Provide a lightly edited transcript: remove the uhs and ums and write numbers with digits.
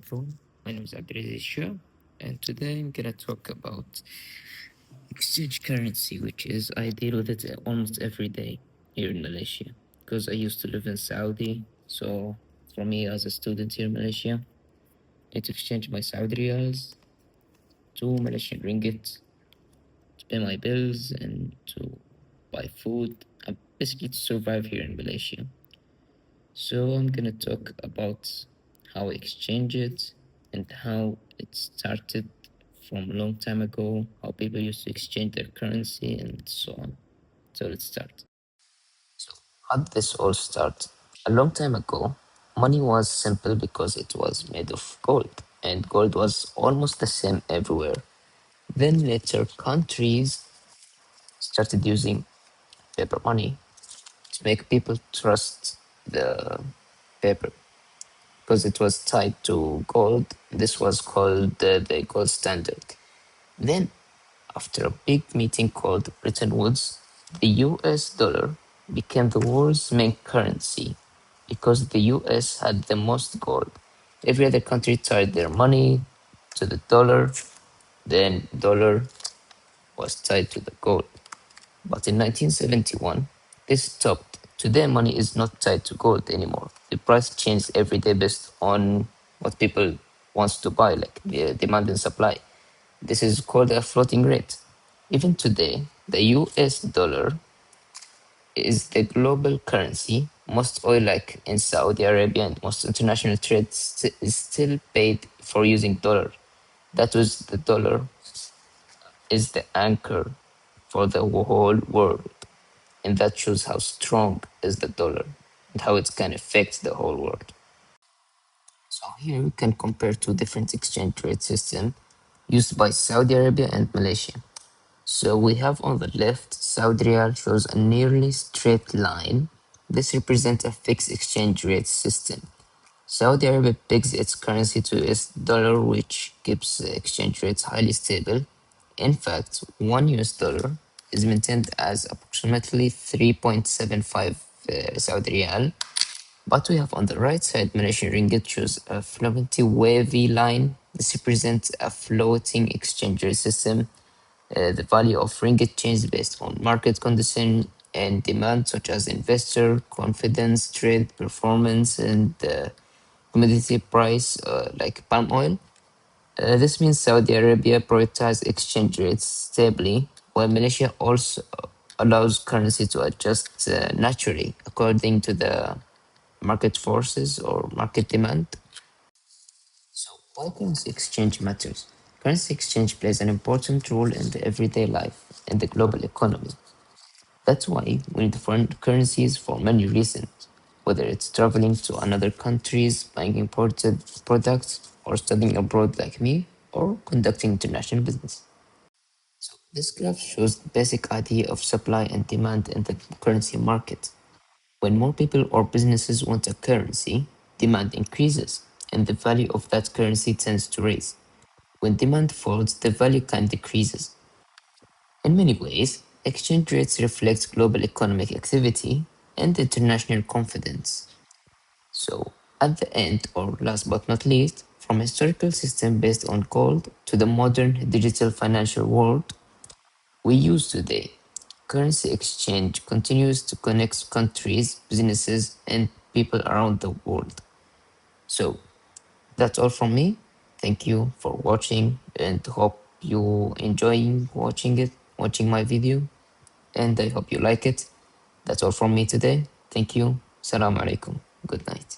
everyone. My name is Abdulaziz, and today I'm gonna talk about exchange currency, which is I deal with it almost every day here in Malaysia because I used to live in Saudi. So for me, as a student here in Malaysia, I need to exchange my Saudi riyals to Malaysian ringgit to pay my bills and to buy food, and basically to survive here in Malaysia. So I'm gonna talk about how I exchange it and how it started from a long time ago, how people used to exchange their currency and so on. So let's start. So how did this all start? A long time ago, money was simple because it was made of gold, and gold was almost the same everywhere. Then later countries started using paper money to make people trust the paper because it was tied to gold. This was called the gold standard. Then, after a big meeting called Bretton Woods, the US dollar became the world's main currency because the US had the most gold. Every other country tied their money to the dollar, then dollar was tied to the gold. But in 1971, this stopped. Today, money is not tied to gold anymore. The price changed every day based on what people wants to buy, like the demand and supply. This is called a floating rate. Even today, the US dollar is the global currency. Most oil, like in Saudi Arabia and most international trade, is still paid for using dollar. That was the dollar is the anchor for the whole world. And that shows how strong is the dollar and how it can affect the whole world. So here we can compare two different exchange rate systems used by Saudi Arabia and Malaysia. So we have on the left, Saudi Riyal shows a nearly straight line. This represents a fixed exchange rate system. Saudi Arabia pegs its currency to US dollar, which keeps the exchange rates highly stable. In fact, one US dollar is maintained as approximately 3.75 Saudi Riyal. But we have on the right side, Malaysian Ringgit shows a floating wavy line. This represents a floating exchange rate system. The value of ringgit changes based on market condition and demand, such as investor confidence, trade performance, and commodity price, like palm oil. This means Saudi Arabia prioritizes exchange rates stably, while Malaysia also allows currency to adjust naturally according to the market forces or market demand. So, why currency exchange matters? Currency exchange plays an important role in the everyday life and the global economy. That's why we need foreign currencies for many reasons, whether it's traveling to another countries, buying imported products, or studying abroad like me, or conducting international business. So this graph shows the basic idea of supply and demand in the currency market. When more people or businesses want a currency, demand increases, and the value of that currency tends to rise. When demand falls, the value can decreases. In many ways, exchange rates reflect global economic activity and international confidence. So, at the end, or last but not least, from a historical system based on gold to the modern digital financial world we use today, currency exchange continues to connect countries, businesses, and people around the world. So, that's all from me. Thank you for watching and hope you enjoying watching my video, and I hope you like it. That's all from me today. Thank you. Salam alaikum. Good night.